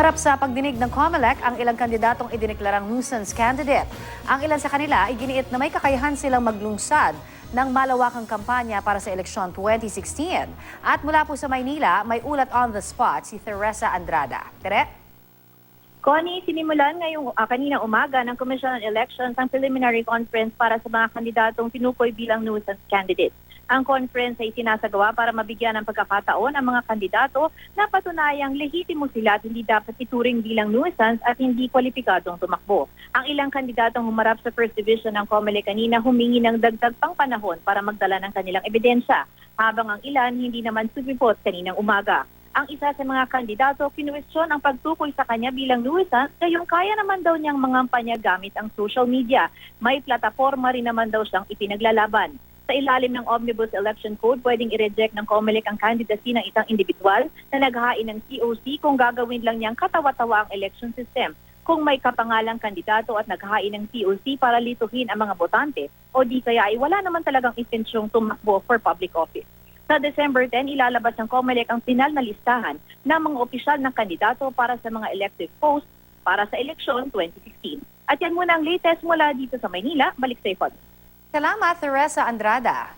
Humarap sa pagdinig ng COMELEC ang ilang kandidatong idineklarang nuisance candidate. Ang ilan sa kanila ay giniit na may kakayahan silang maglungsad ng malawakang kampanya para sa eleksyon 2016. At mula po sa Maynila, may ulat on the spot si Teresa Andrada. Tere? Connie, sinimulan kaninang umaga ng Commission on Elections ang preliminary conference para sa mga kandidatong tinukoy bilang nuisance candidates. Ang conference ay sinasagawa para mabigyan ng pagkakataon ang mga kandidato na patunayang lehitimo sila at hindi dapat ituring bilang nuisance at hindi kwalipikadong tumakbo. Ang ilang kandidatong humarap sa First Division ng COMELEC kanina humingi ng dagdag pang panahon para magdala ng kanilang ebidensya, habang ang ilan hindi naman sumipot kaninang umaga. Ang isa sa mga kandidato, kinuwestiyon ang pagtukoy sa kanya bilang nuisance kayong kaya naman daw niyang mangampanya gamit ang social media. May plataforma rin naman daw siyang ipinaglalaban. Sa ilalim ng Omnibus Election Code, pwedeng i-reject ng COMELEC ang candidacy ng isang individual na naghain ng COC kung gagawin lang niyang katawa-tawa ang election system. Kung may kapangalang kandidato at naghain ng COC para lituhin ang mga botante o di kaya ay wala naman talagang intensyong tumakbo for public office. Sa December 10, ilalabas ng COMELEC ang final na listahan ng mga opisyal na kandidato para sa mga elective posts para sa eleksyon 2016. At yan muna ang latest mula dito sa Maynila. Balik sa ipon. Salamat, Teresa Andrada.